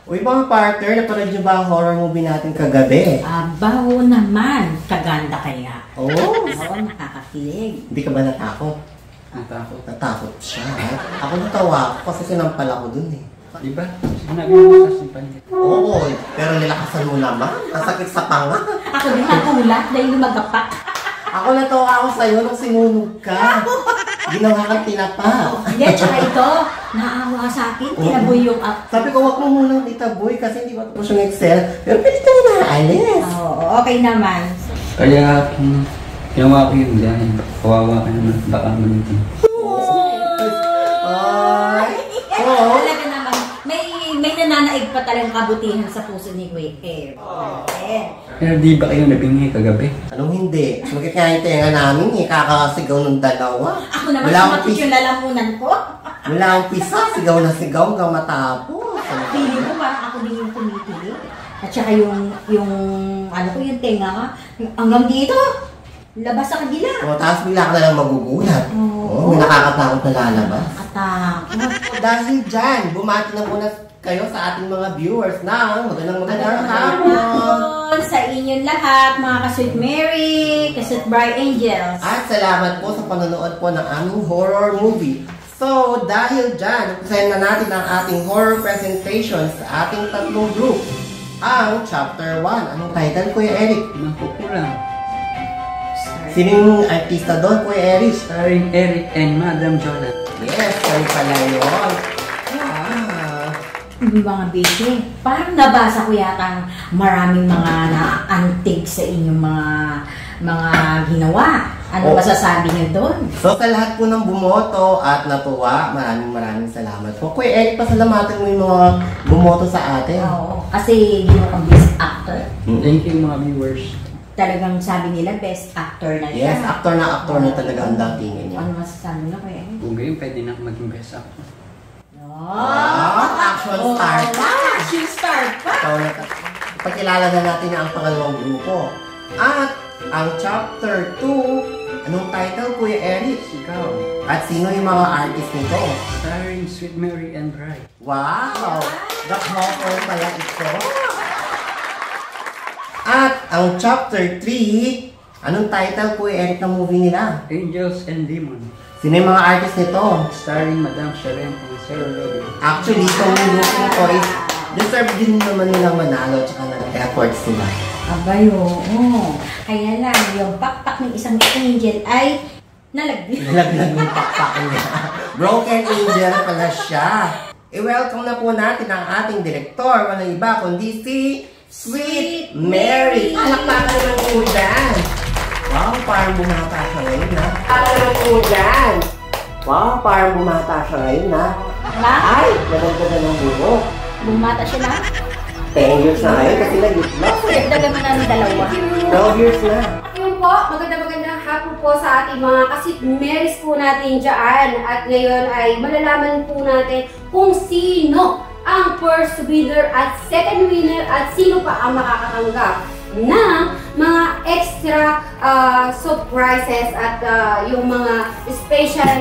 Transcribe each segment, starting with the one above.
Uy mga partner, napanood niyo ba ang horror movie natin kagabi? Baho naman. Kaganda kaya. Oo. Oo, nakakakilig. Hindi ka ba natakot? Natakot. Natakot siya. Ako natawa ako kasi sinampal ako dun eh. Diba? Sinabi mo sa simpan niya. Oo, pero nilakasan mo naman. Ang sakit sa panga. Ako din nakulat dahil lumagapak. Ako natawa ako sa'yo nung sinunog ka. Ginawa kang tinapa. Hindi, tsaka ito, naawa sa akin, tinaboy yung up. Sabi ko, wag mo munang itaboy kasi hindi pa tapos yung Excel. Pero pwede ka na naalis. Oo, okay naman. Kaya kung ginawa ko yun dahil kawawa ka naman, baka manitin. Ay! Oo. Talaga naman, may nananaig pa talagang kabutihan sa puso ni Kuya Kev. Pero di ba kayo nabingi kagabi? Anong hindi? Sumakit nga yung tenga namin eh. Kakasigaw ng dalawa. Ako naman sumakit yung lalamunan ko. Wala akong pisa. Sigaw na sigaw hanggang matapos. Feeling ko parang ako din yung tumitili. At saka yung ano ko, yung tenga ka, hanggang dito. Labas sa kabila. O, tapos bigla ka na lang magugulat. Oo. May nakakatakot na lalabas. Katakot. Dahil dyan, bumati na muna kayo sa ating mga viewers ng magandang hapon. Sa inyong lahat, mga ka-Sweet Mary, ka-Sweet Bright Angels. At salamat po sa panonood po ng aming horror movie. So, dahil dyan, usahin na natin ang ating horror presentation sa ating tatlong group. Ang Chapter 1. Anong title, Kuya Eric? Nakukulang. Sinong artista doon, Kuya Eric? Starring Eric and Madam Jola. Yes, kayo pala yun. Mga baby, parang nabasa ko yata maraming mga naantig sa inyong mga ginawa. Ano masasabi niyo doon? So sa lahat po ng bumoto at natuwa, maraming salamat po. Kuya Eric, pasalamatan mo yung mga bumoto sa atin. Oo, kasi ginawa kang best actor. Thank you mga viewers. Talagang sabi nila best actor na siya. Yes, actor na talaga ang datingin niya. Ano masasabi niyo, Kuya Eric? Kung gayon, pwede na ako maging best actor. Action star pa! Action star pa! Pagkilala na natin ang pangalawang grupo. At ang Chapter 2, anong title, Kuya Eric? Ikaw. At sino yung mga artist nito? Starring Sweet Mary and Bright. Wow! The couple pala ito. At ang Chapter 3, anong title, Kuya Eric, ng movie nila? Angels and Demons. Sino yung mga artist nito? Starring Madam Sharon and Sarah Logan. Actually, itong movie ko is deserve din naman nilang manalo at saka nag-effort sila. Abay, oo. Kaya lang, yung pakpak ng isang angel ay nalaglag. Nalaglag yung pakpak niya. Broken angel pala siya. I-welcome na po natin ang ating direktor. Walang iba kundi si Sweet Mary. Palakpakan naman po dyan. Wow, parang bumata siya ngayon na. Palakpakan naman po dyan. Wow, parang bumata siya ngayon na. Ay, naganda ng buhok. Bumata siya na. 10 years na ngayon kasi nag-itlog. Dagan mo na ng dalawa. 12 years na. Yun po, magandang hapon po sa ating mga ka-Sweet Marys po natin dyan. At ngayon ay malalaman po natin kung sino ang first winner at second winner at sino pa ang makakatanggap ng mga extra surprises at yung mga special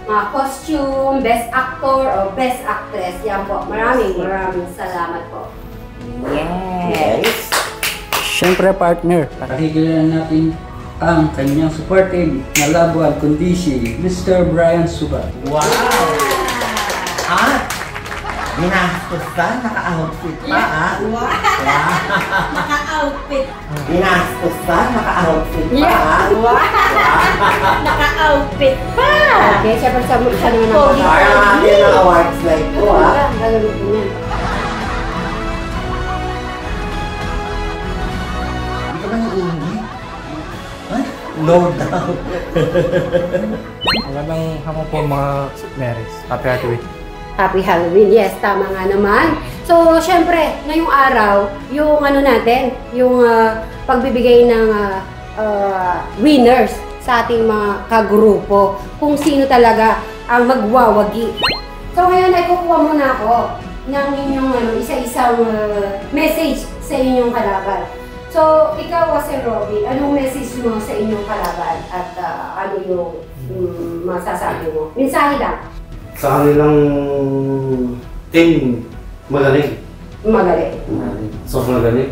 mga costume, best actor o best actress. Yan po. Maraming salamat po. Yes. Siyempre partner, pakikilala natin ang kanyang supportive na labuan kundi si Mr. Brian Suba. Wow! At ginastos naka-outfit pa, ah. Wow! Naka-outfit. Ginastos naka-outfit pa, ah. Wow! Naka-outfit pa! Okay, syempre siya naman Pogi. Parang atin ng awards like po, ah. Gagawin po niya. Hindi ka ba naiingi? Ay, no doubt. Magandang hapon po mga Marys. Happy Week. Happy Halloween. Yes, tama nga naman. So, syempre, ngayong araw, yung ano natin, yung pagbibigay ng winners sa ating mga kagrupo, kung sino talaga ang magwawagi. So, ngayon ay kukuha muna ako ng inyong isa-isang message sa inyong kalaban. So, ikaw si Robin, anong message mo sa inyong kalaban at ano yung masasabi mo? Mensahe lang. Sa kanilang team, magaling. Magaling. Sobrang galing.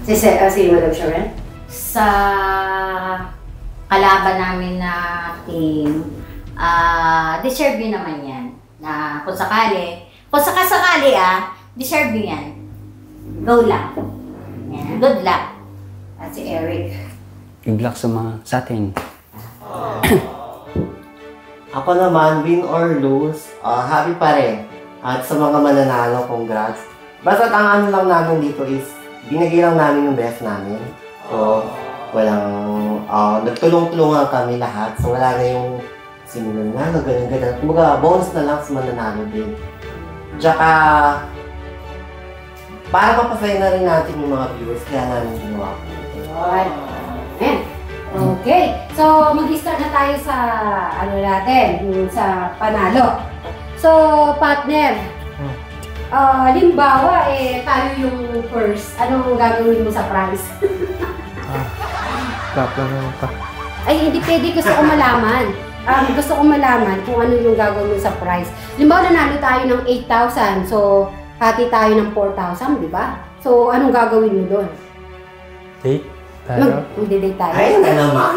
Si Madam Sharon? Sa kalaban namin na team, deserve yun naman yan. Na kung sakali, deserve yun yan. Go lang. Yan. Good luck. At si Eric. Good luck sa atin. Ako naman, win or lose, happy pa rin. At sa mga mananalo, congrats. Basta ang ano lang namin dito is, binigay lang namin yung best namin. So, nagtulong-tulungan kami lahat. So, wala na yung sinunod ganyan. Kumbaga, bonus na lang sa mananalo din. Tsaka, para mapasaya na rin natin yung mga viewers, kaya namin ginawa ko. Ayan. Okay. So, mag-start na tayo sa, yung sa panalo. So, partner, halimbawa, tayo yung first. Anong gagawin mo sa prize? Tatanong pa. Ay, hindi pwede. Gusto ko malaman. Gusto ko malaman kung ano yung gagawin mo sa prize. Halimbawa, nanalo tayo ng 8,000. So, hati tayo ng 4,000, di ba? So, anong gagawin mo doon? Date? Tayo? Mag-date tayo. Ay, na naman!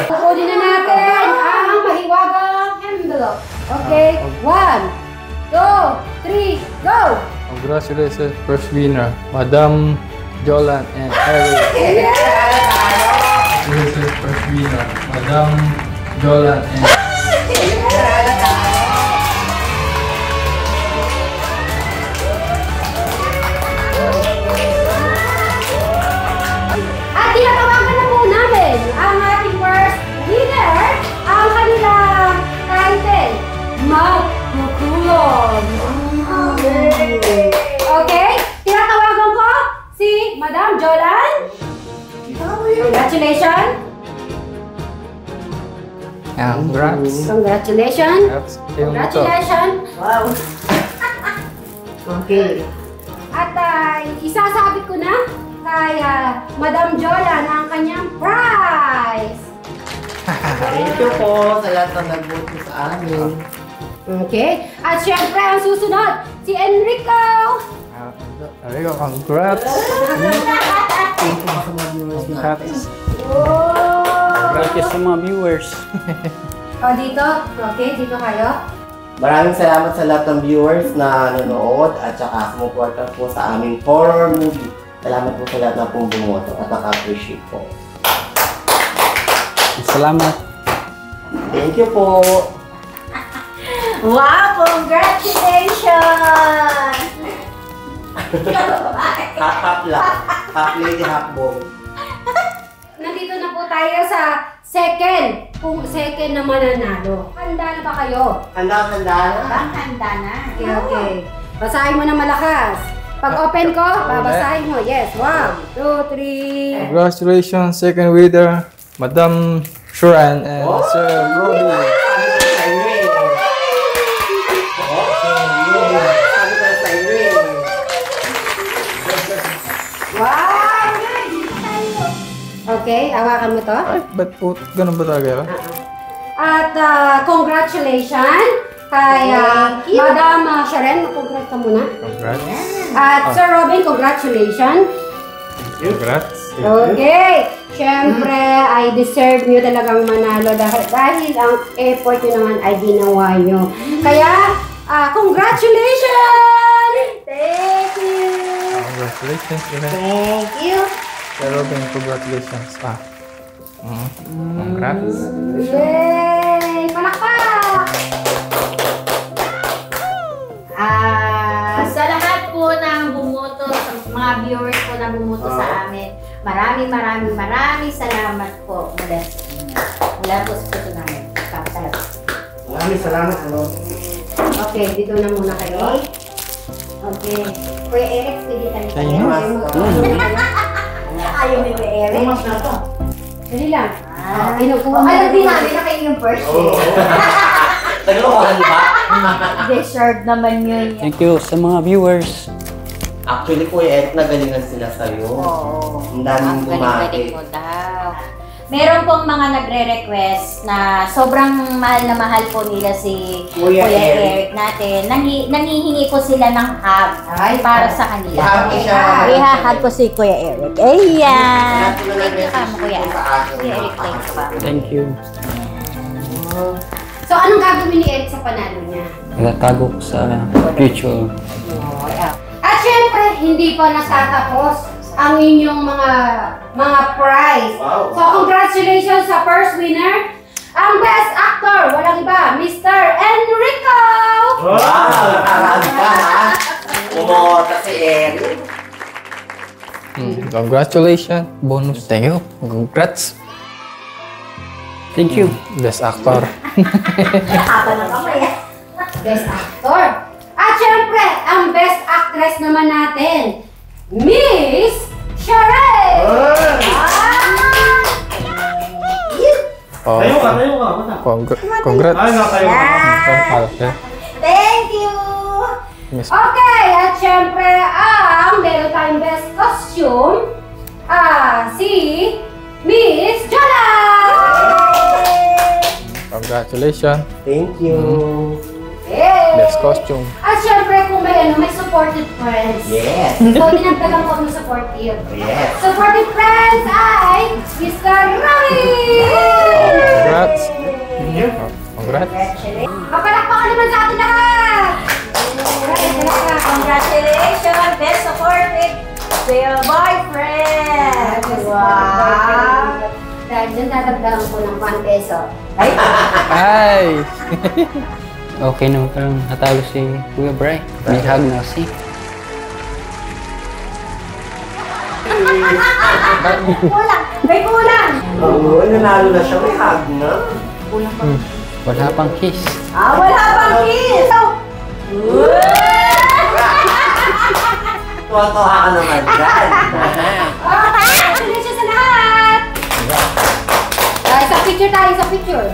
Kukunin na natin ang mahiwagang envelope. Okay? 1, 2, 3, go! Congratulations, first winner, Madam Jolan and Eric. Congratulations, first winner, Madam Jolan and At tinatawagan na po namin ang ating first winner, ang kanilang title, Magkukulong. Okay? Tinatawagan ko si Madam Jolan. Congratulations. congrats. Congratulations. Congrats. Yung ito. Congratulations. Wow. Okay. At isasabit ko na kay Madam Jolan ang kanyang prize. Thank you po sa lahat ng nag-vote sa amin. Okay. At syempre, ang susunod, si Enrico. Enrico, congrats. Thank you sa mga viewers natin. Congrats. Congrats sa mga viewers. O, dito. Okay, dito kayo. Maraming salamat sa lahat ng viewers na nanonood at saka sumuporta po sa aming horror movie. Salamat po sa lahat na pong bumoto at naka-appreciate po. Salamat. Thank you po! Wow! Congratulations! Half lang. Half lady, half boy. Nandito na po tayo sa second. Kung second na mananalo. Handa na ba kayo? Handa na? Handa na. Okay, okay. Basahin mo na malakas. Pag open ko, babasahin mo. Yes. 1, 2, 3. Congratulations, second winner, Madam Sharon and Sir Robbie. Wow! Okay, hawakan mo to. Ay, ba't po ganun ba talaga yun? At congratulations kay Madam Sharon. Congrats ka muna. Congrats. At Sir Robin, congratulations. Congrats. Okay. Siyempre, ay deserve nyo talagang manalo dahil ang effort nyo naman ay ginawa nyo. Kaya, congratulations! Thank you! Congratulations. Thank you. Pero congratulations. Congrats. Yay! Palakpak! Sa lahat po ng bumoto, sa mga viewers po na bumoto sa amin, maraming salamat po mula sa inyo. Mula po sa puso namin. Maraming salamat. Okay, dito na muna kayo. Okay. Kuya Eric, pwede tayo Sa inyo? Ayaw ni Kuya Eric. Mas na to. Dali lang. Kinukuha alam din namin na kayo yung first. Naglokohan ba? Deserve naman yun. Thank you sa mga viewers. Actually, Kuya Eric, nagalingan sila sa'yo. Oo. Ang daming Galing-galing bumati. mo daw. meron pong mga nagre-request na sobrang mahal po nila si Kuya Eric natin. Nangihingi po sila ng hug para sa kanila. Happy siya. Ihahag ko si Kuya Eric. Ayan! Thank you ka mo, Kuya Eric. Thank you ka. Thank you. So, anong gagawin ni Eric sa panalo niya? Nagtatago ko sa future. At syempre, hindi pa natatapos ang inyong mga prize. Wow. So, congratulations sa first winner. Ang best actor, walang iba, Mr. Enrico! Wow! Karami ka, ha? Umota si Eric. Congratulations. Bonus. Thank you. Congrats. Thank you. Best actor. Haba ng kamay. Best actor. At syempre, ang best actress naman natin, Miss Sheree! Oh, congrats. Okay. Thank you! Miss. Okay, at syempre, meron tayong best costume, si Miss Jola! Congratulations. Thank you. Yay! Best costume. At syempre, kung may supportive friends. Yes. So, dinagdagan ko ng supportive. Yes. Supportive friends ay Mr. Roy! Congrats. Congrats. Kapalakpakan naman sa atin lahat! Congratulations! Best supportive to your boyfriend! Wow! Dahil dyan tatagdagan ko ng 1 peso. Ay. Okay naman parang natalo si Kuya Bray. May hug na kasi. Kulang! May kulang! Oo, nanalo na siya. May hug na. Wala pang kiss. Wala pang kiss! Tuwa-tuwa ka naman dyan. Congratulations sa lahat! Sa picture tayo, sa picture.